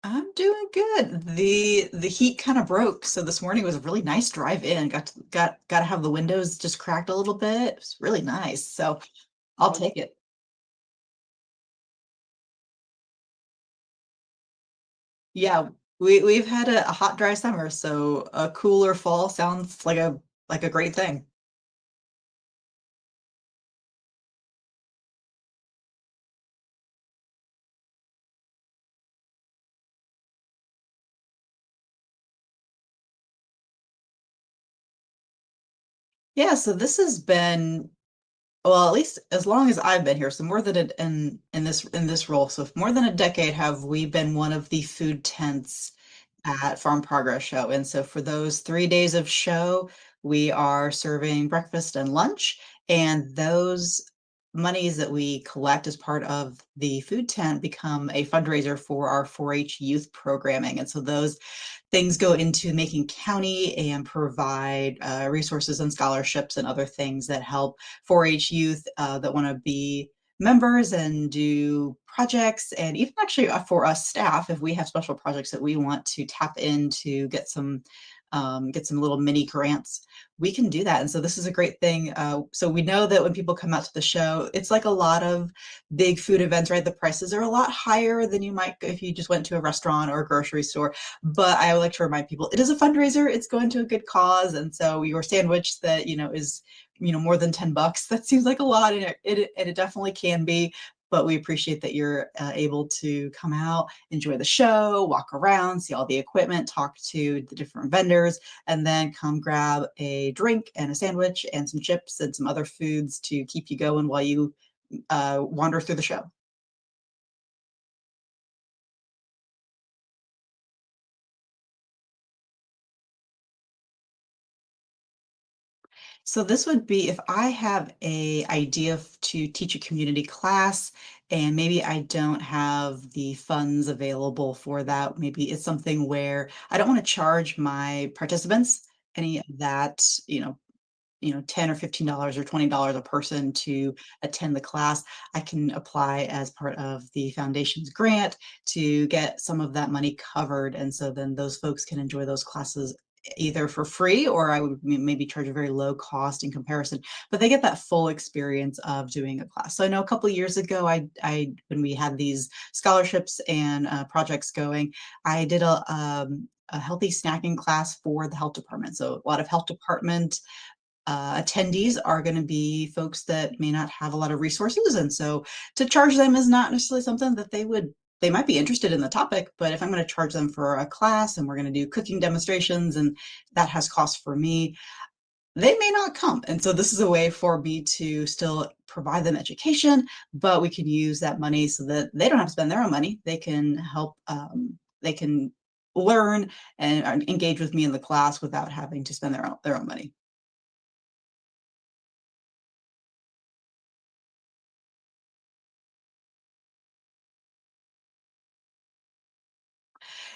I'm doing good. The heat kind of broke, so this morning was a really nice drive in. Got to have the windows just cracked a little bit. It's really nice. So I'll take it. Yeah, we've had a hot, dry summer, so a cooler fall sounds like a great thing. Yeah, so this has been well, at least as long as I've been here, so more than in this role, so more than a decade have we been one of the food tents at Farm Progress Show. And so for those 3 days of show, we are serving breakfast and lunch. And those monies that we collect as part of the food tent become a fundraiser for our 4-H youth programming. And so those things go into Macon County and provide resources and scholarships and other things that help 4-H youth that want to be members and do projects, and even actually for us staff, if we have special projects that we want to tap into get some little mini grants, we can do that. And so this is a great thing. So we know that when people come out to the show, it's like a lot of big food events, right? The prices are a lot higher than you might if you just went to a restaurant or a grocery store. But I would like to remind people it is a fundraiser, it's going to a good cause. And so your sandwich that, is, more than $10, that seems like a lot, and it definitely can be. But we appreciate that you're able to come out, enjoy the show, walk around, see all the equipment, talk to the different vendors, and then come grab a drink and a sandwich and some chips and some other foods to keep you going while you wander through the show. So this would be if I have a idea to teach a community class and maybe I don't have the funds available for that. Maybe it's something where I don't want to charge my participants any of that, 10 or $15 or $20 a person to attend the class. I can apply as part of the foundation's grant to get some of that money covered. And so then those folks can enjoy those classes either for free, or I would maybe charge a very low cost in comparison, but they get that full experience of doing a class. So I know a couple of years ago, I when we had these scholarships and projects going, I did a healthy snacking class for the health department. So a lot of health department attendees are going to be folks that may not have a lot of resources, and so to charge them is not necessarily something that they might be interested in the topic, but if I'm going to charge them for a class and we're going to do cooking demonstrations and that has cost for me, they may not come. And so this is a way for me to still provide them education, but we can use that money so that they don't have to spend their own money. They can help, they can learn and engage with me in the class without having to spend their own money.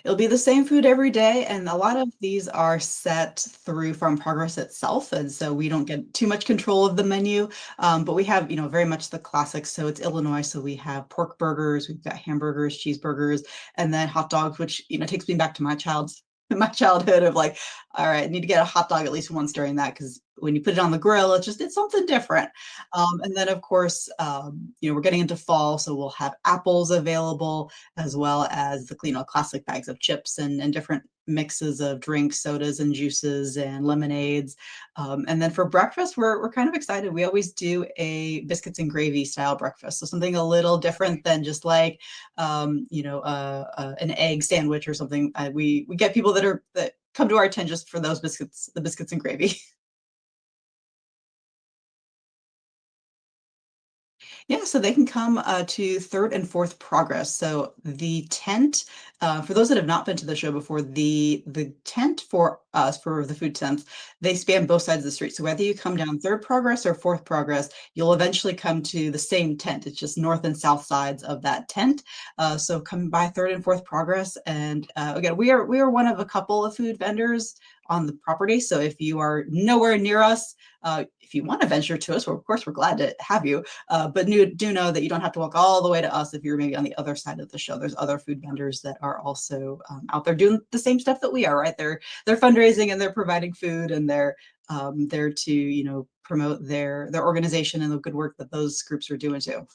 It'll be the same food every day, and a lot of these are set through Farm Progress itself, and so we don't get too much control of the menu. But we have, very much the classics. So it's Illinois, so we have pork burgers, we've got hamburgers, cheeseburgers, and then hot dogs, which takes me back to my my childhood of like, all right, I need to get a hot dog at least once during that because when you put it on the grill, it's something different. And then of course, we're getting into fall, so we'll have apples available as well as the classic bags of chips and different mixes of drinks, sodas and juices and lemonades. And then for breakfast, we're kind of excited. We always do a biscuits and gravy style breakfast, so something a little different than just like an egg sandwich or something. We get people that come to our tent just for those biscuits, the biscuits and gravy. Yeah, so they can come to third and fourth progress. So the tent, for those that have not been to the show before, the tent for us for the food tents, they span both sides of the street. So whether you come down third progress or fourth progress, you'll eventually come to the same tent. It's just north and south sides of that tent. So come by third and fourth progress, and again, we are one of a couple of food vendors on the property. So if you are nowhere near us, if you want to venture to us, well, of course, we're glad to have you. But do know that you don't have to walk all the way to us if you're maybe on the other side of the show. There's other food vendors that are also out there doing the same stuff that we are, right? They're fundraising and they're providing food and they're there to promote their organization and the good work that those groups are doing too.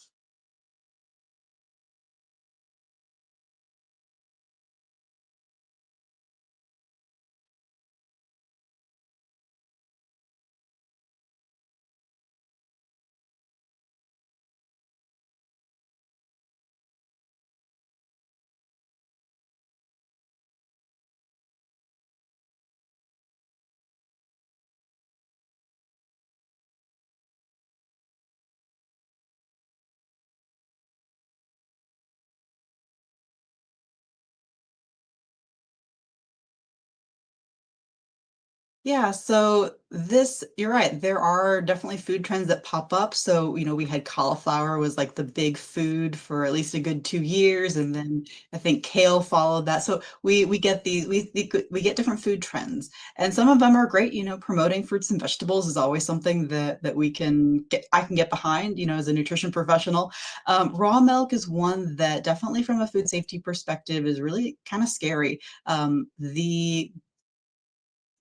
Yeah, so this you're right. There are definitely food trends that pop up. So, we had cauliflower was like the big food for at least a good 2 years, and then I think kale followed that. So we get these we get different food trends, and some of them are great. Promoting fruits and vegetables is always something that I can get behind. As a nutrition professional, raw milk is one that definitely from a food safety perspective is really kind of scary. The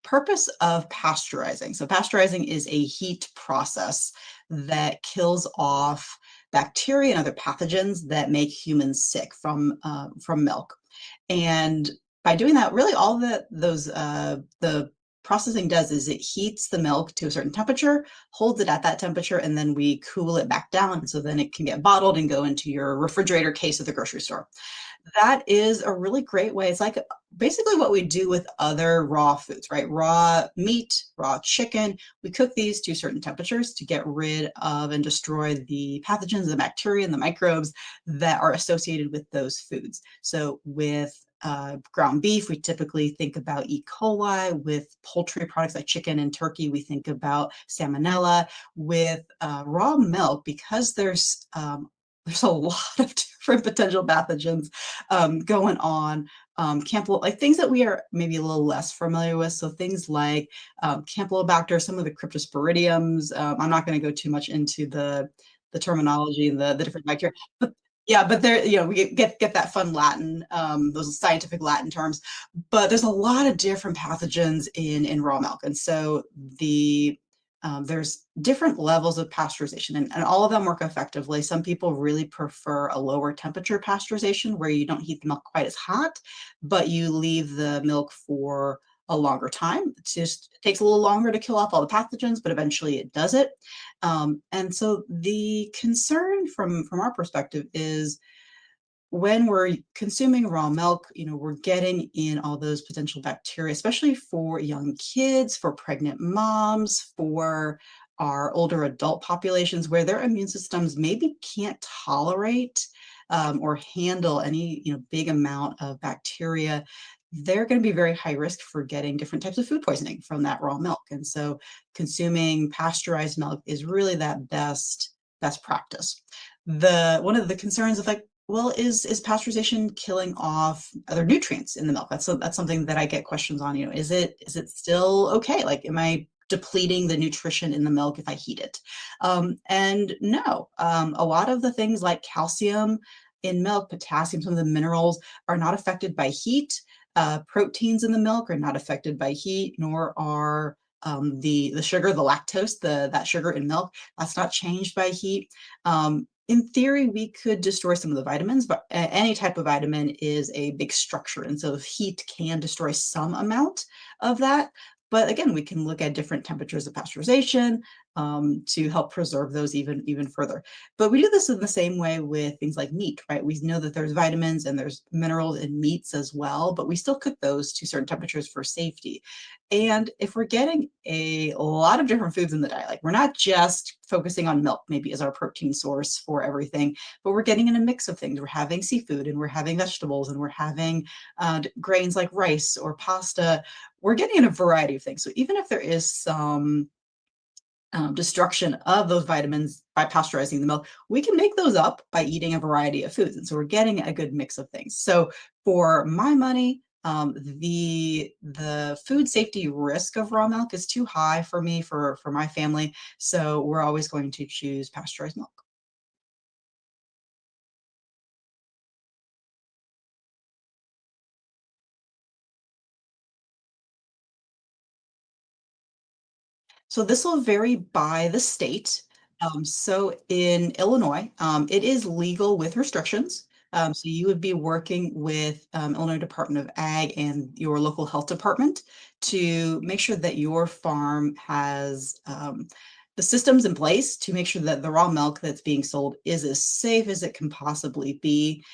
purpose of pasteurizing. So pasteurizing is a heat process that kills off bacteria and other pathogens that make humans sick from milk. And by doing that, really all that those the processing does is it heats the milk to a certain temperature, holds it at that temperature, and then we cool it back down so then it can get bottled and go into your refrigerator case at the grocery store. That is a really great way. It's like basically what we do with other raw foods, right? Raw meat, raw chicken. We cook these to certain temperatures to get rid of and destroy the pathogens, the bacteria, and the microbes that are associated with those foods. So with ground beef, we typically think about E. coli. With poultry products like chicken and turkey, we think about salmonella. With raw milk, because there's a lot of different potential pathogens going on. Like things that we are maybe a little less familiar with. So things like Campylobacter, some of the cryptosporidiums. I'm not going to go too much into the terminology and the different bacteria, but yeah, but there, we get that fun Latin, those scientific Latin terms. But there's a lot of different pathogens in raw milk, and so there's different levels of pasteurization, and all of them work effectively. Some people really prefer a lower temperature pasteurization where you don't heat the milk quite as hot, but you leave the milk for a longer time. It just takes a little longer to kill off all the pathogens, but eventually it does it. And so the concern from our perspective is when we're consuming raw milk, we're getting in all those potential bacteria, especially for young kids, for pregnant moms, for our older adult populations where their immune systems maybe can't tolerate or handle any, big amount of bacteria. They're going to be very high risk for getting different types of food poisoning from that raw milk. And so consuming pasteurized milk is really that best practice. One of the concerns of like, well, is pasteurization killing off other nutrients in the milk? That's something that I get questions on. Is it still okay? Like, am I depleting the nutrition in the milk if I heat it? And no, a lot of the things like calcium in milk, potassium, some of the minerals are not affected by heat. Proteins in the milk are not affected by heat, nor are the sugar, the lactose, that sugar in milk, that's not changed by heat. In theory, we could destroy some of the vitamins, but any type of vitamin is a big structure. And so heat can destroy some amount of that. But again, we can look at different temperatures of pasteurization to help preserve those even further. But we do this in the same way with things like meat, right? We know that there's vitamins and there's minerals in meats as well, but we still cook those to certain temperatures for safety. And if we're getting a lot of different foods in the diet, like we're not just focusing on milk, maybe as our protein source for everything, but we're getting in a mix of things. We're having seafood and we're having vegetables and we're having grains like rice or pasta. We're getting in a variety of things. So even if there is some destruction of those vitamins by pasteurizing the milk, we can make those up by eating a variety of foods. And so we're getting a good mix of things. So for my money, The food safety risk of raw milk is too high for me, for my family, so we're always going to choose pasteurized milk. So this will vary by the state. So in Illinois, it is legal with restrictions. So you would be working with Illinois Department of Ag and your local health department to make sure that your farm has the systems in place to make sure that the raw milk that's being sold is as safe as it can possibly be.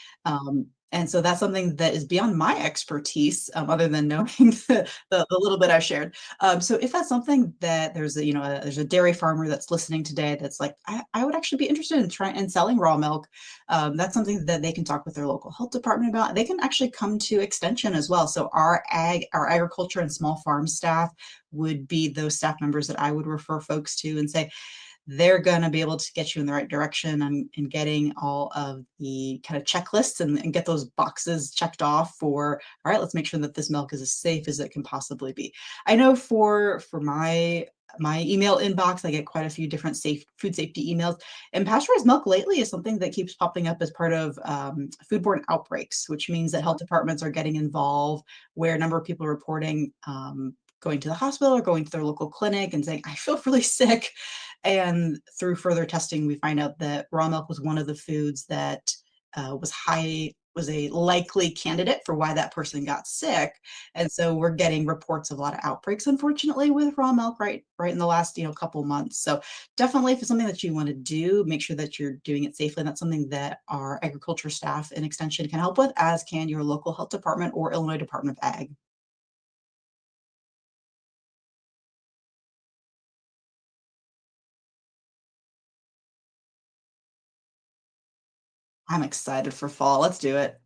And so that's something that is beyond my expertise, other than knowing the little bit I've shared. So if that's something that there's a, there's a dairy farmer that's listening today that's like, I would actually be interested in trying and selling raw milk. That's something that they can talk with their local health department about. They can actually come to extension as well. So our agriculture and small farm staff would be those staff members that I would refer folks to and say, they're going to be able to get you in the right direction and getting all of the kind of checklists and get those boxes checked off for, all right, let's make sure that this milk is as safe as it can possibly be. I know for my email inbox, I get quite a few different food safety emails, and pasteurized milk lately is something that keeps popping up as part of foodborne outbreaks, which means that health departments are getting involved, where a number of people are reporting going to the hospital or going to their local clinic and saying, I feel really sick. And through further testing, we find out that raw milk was one of the foods that was a likely candidate for why that person got sick. And so we're getting reports of a lot of outbreaks, unfortunately, with raw milk right in the last couple months. So definitely, if it's something that you want to do, make sure that you're doing it safely. And that's something that our agriculture staff and extension can help with, as can your local health department or Illinois Department of Ag. I'm excited for fall. Let's do it.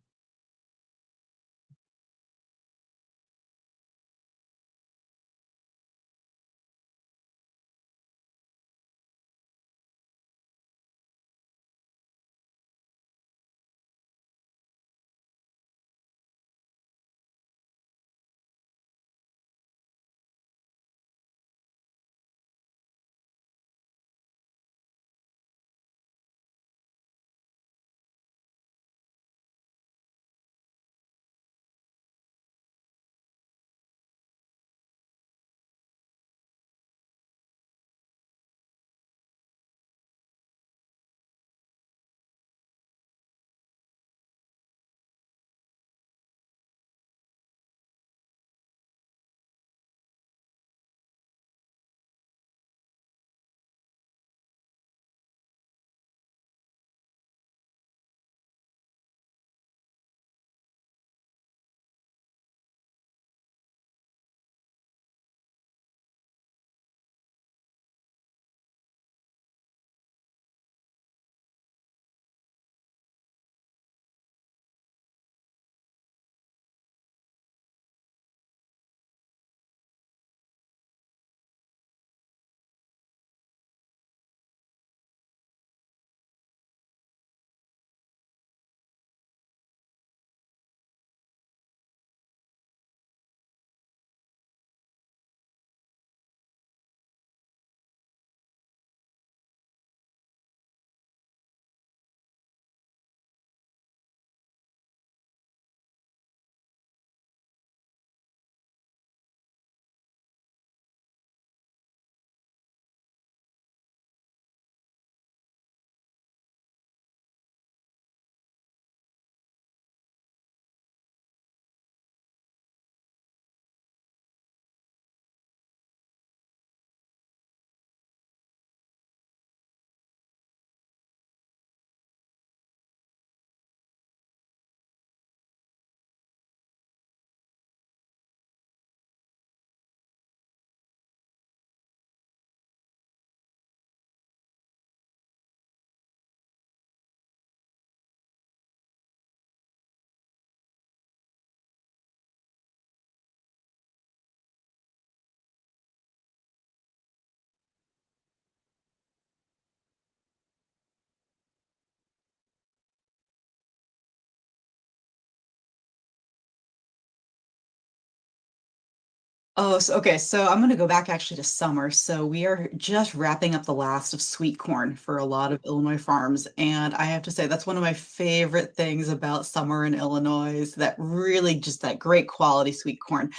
Oh, so okay, so I'm gonna go back actually to summer. So we are just wrapping up the last of sweet corn for a lot of Illinois farms, and I have to say that's one of my favorite things about summer in Illinois is that really just that great quality sweet corn.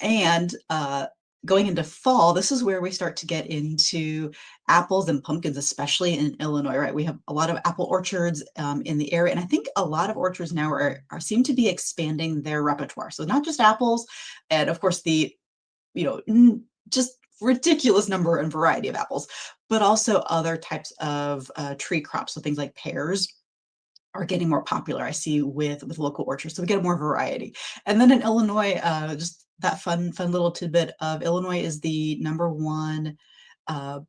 And going into fall, this is where we start to get into apples and pumpkins, especially in Illinois, right? We have a lot of apple orchards in the area, and I think a lot of orchards now seem to be expanding their repertoire. So not just apples, and of course the just ridiculous number and variety of apples, but also other types of tree crops. So things like pears are getting more popular. I see with local orchards, so we get more variety. And then in Illinois, just that fun little tidbit of Illinois is the number one uh,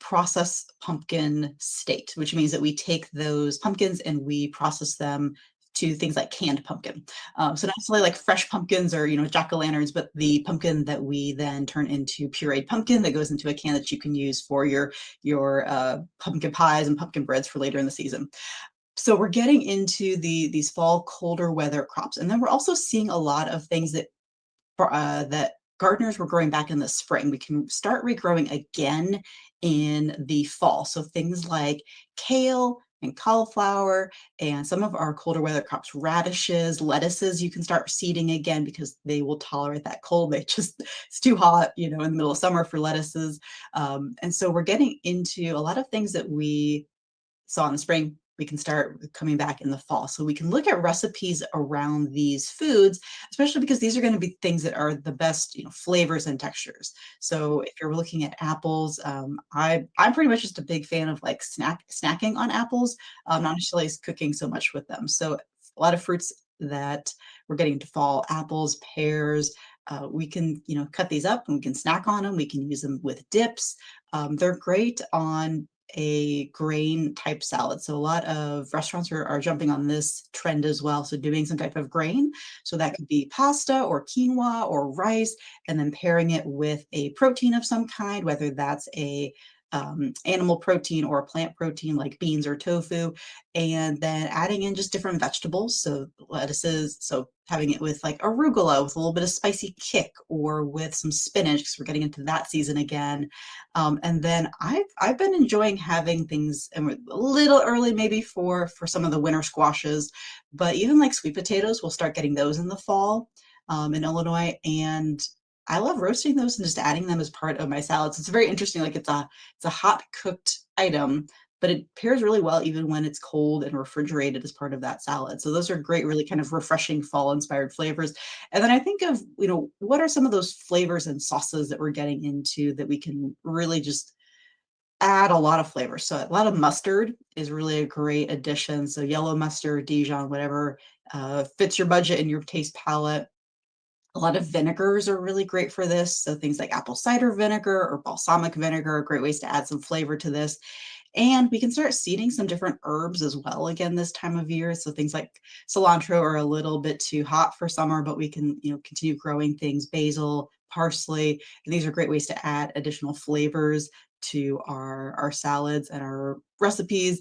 process pumpkin state, which means that we take those pumpkins and we process them to things like canned pumpkin. So not necessarily like fresh pumpkins or jack-o'-lanterns, but the pumpkin that we then turn into pureed pumpkin that goes into a can that you can use for your pumpkin pies and pumpkin breads for later in the season. So we're getting into these fall colder weather crops, and then we're also seeing a lot of things that gardeners were growing back in the spring. We can start regrowing again in the fall. So things like kale and cauliflower and some of our colder weather crops, radishes, lettuces, you can start seeding again because they will tolerate that cold. It's too hot, in the middle of summer for lettuces. And so we're getting into a lot of things that we saw in the spring, we can start coming back in the fall. So we can look at recipes around these foods, especially because these are going to be things that are the best, flavors and textures. So if you're looking at apples, I'm pretty much just a big fan of like snacking on apples, not necessarily cooking so much with them. So a lot of fruits that we're getting to fall, apples, pears. We can, cut these up and we can snack on them. We can use them with dips. They're great on a grain type salad. So a lot of restaurants are jumping on this trend as well. So doing some type of grain. So that could be pasta or quinoa or rice, and then pairing it with a protein of some kind, whether that's a animal protein or a plant protein like beans or tofu, and then adding in just different vegetables. So lettuces, so having it with like arugula with a little bit of spicy kick or with some spinach because we're getting into that season again. And then I've been enjoying having things, and we're a little early maybe for some of the winter squashes, but even like sweet potatoes, we'll start getting those in the fall in Illinois, and I love roasting those and just adding them as part of my salads. It's very interesting. Like it's a hot cooked item, but it pairs really well even when it's cold and refrigerated as part of that salad. So those are great, really kind of refreshing fall inspired flavors. And then I think of, what are some of those flavors and sauces that we're getting into that we can really just add a lot of flavor. So a lot of mustard is really a great addition. So yellow mustard, Dijon, whatever fits your budget and your taste palette. A lot of vinegars are really great for this. So things like apple cider vinegar or balsamic vinegar are great ways to add some flavor to this. And we can start seeding some different herbs as well again this time of year. So things like cilantro are a little bit too hot for summer, but we can, continue growing things, basil, parsley, and these are great ways to add additional flavors to our salads and our recipes.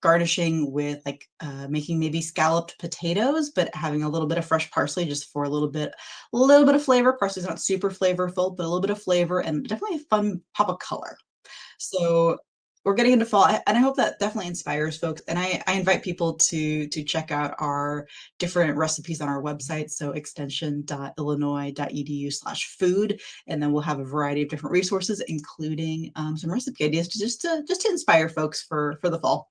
Garnishing with like making maybe scalloped potatoes, but having a little bit of fresh parsley just for a little bit of flavor. Parsley's not super flavorful, but a little bit of flavor and definitely a fun pop of color. So we're getting into fall, and I hope that definitely inspires folks. And I invite people to check out our different recipes on our website, so extension.illinois.edu/food, and then we'll have a variety of different resources, including some recipe ideas to inspire folks for the fall.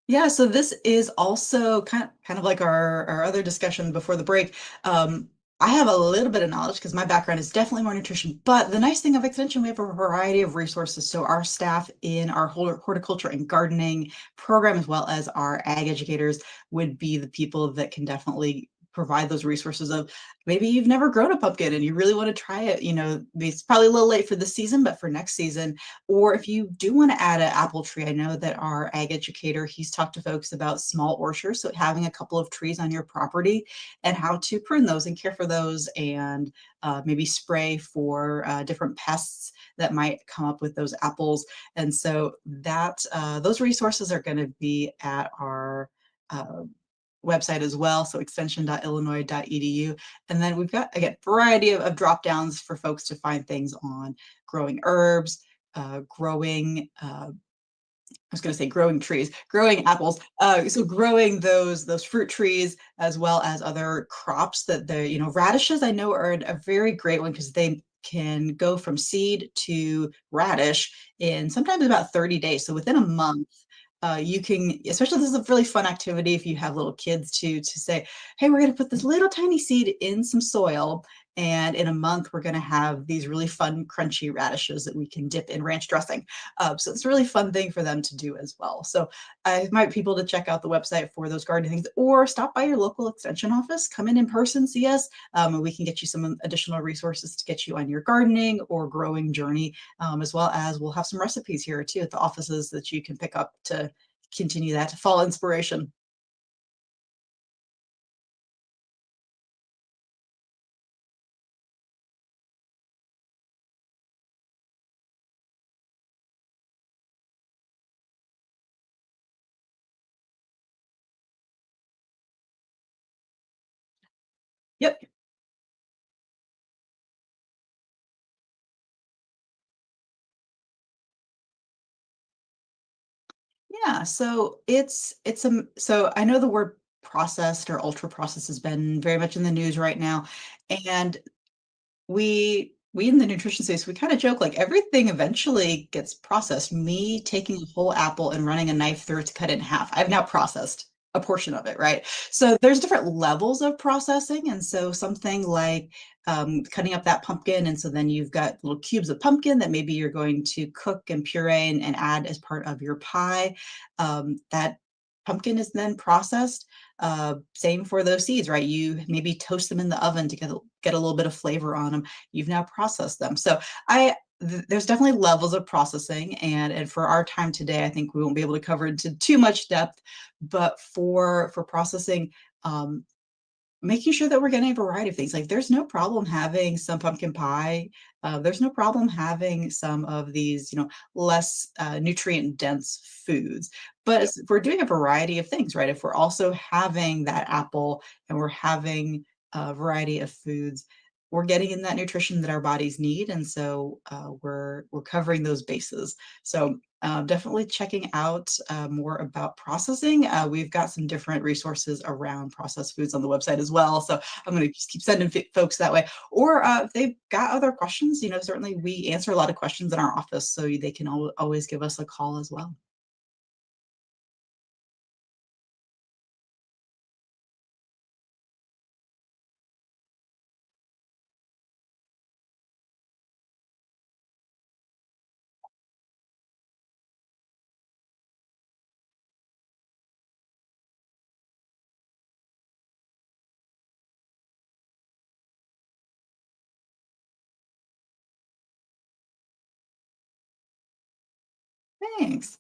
Yeah, so this is also kind of like our other discussion before the break. I have a little bit of knowledge because my background is definitely more nutrition, but the nice thing of Extension, we have a variety of resources. So our staff in our horticulture and gardening program, as well as our ag educators, would be the people that can definitely provide those resources of maybe you've never grown a pumpkin and you really want to try it. It's probably a little late for this season, but for next season, or if you do want to add an apple tree, I know that our ag educator, he's talked to folks about small orchards, so having a couple of trees on your property and how to prune those and care for those, and maybe spray for different pests that might come up with those apples. And so that those resources are going to be at our uh, website as well, so extension.illinois.edu. And then we've got, again, variety of drop downs for folks to find things on growing herbs, growing I was going to say growing trees, growing apples. So growing those fruit trees as well as other crops that radishes I know are a very great one because they can go from seed to radish in sometimes about 30 days. So within a month, you can, especially this is a really fun activity if you have little kids to say, hey, we're going to put this little tiny seed in some soil. And in a month, we're going to have these really fun, crunchy radishes that we can dip in ranch dressing. So it's a really fun thing for them to do as well. So I invite people to check out the website for those gardening things, or stop by your local extension office, come in person, see us, and we can get you some additional resources to get you on your gardening or growing journey, as well as we'll have some recipes here too at the offices that you can pick up to continue that fall inspiration. Yep. Yeah, so so I know the word processed or ultra processed has been very much in the news right now, and we in the nutrition space, we kind of joke like everything eventually gets processed. Me taking a whole apple and running a knife through it to cut it in half, I've now processed a portion of it, right? So there's different levels of processing, and so something like cutting up that pumpkin, and so then you've got little cubes of pumpkin that maybe you're going to cook and puree and add as part of your pie. That pumpkin is then processed. Same for those seeds, right? You maybe toast them in the oven to get a little bit of flavor on them. You've now processed them. So there's definitely levels of processing, and for our time today, I think we won't be able to cover into too much depth. But for processing, um, making sure that we're getting a variety of things. Like there's no problem having some pumpkin pie. There's no problem having some of these, less nutrient dense foods. But if we're doing a variety of things, right? If we're also having that apple and we're having a variety of foods, we're getting in that nutrition that our bodies need, and so we're covering those bases. So definitely checking out more about processing. We've got some different resources around processed foods on the website as well. So I'm going to just keep sending folks that way. Or if they've got other questions, certainly we answer a lot of questions in our office, so they can always give us a call as well. Thanks.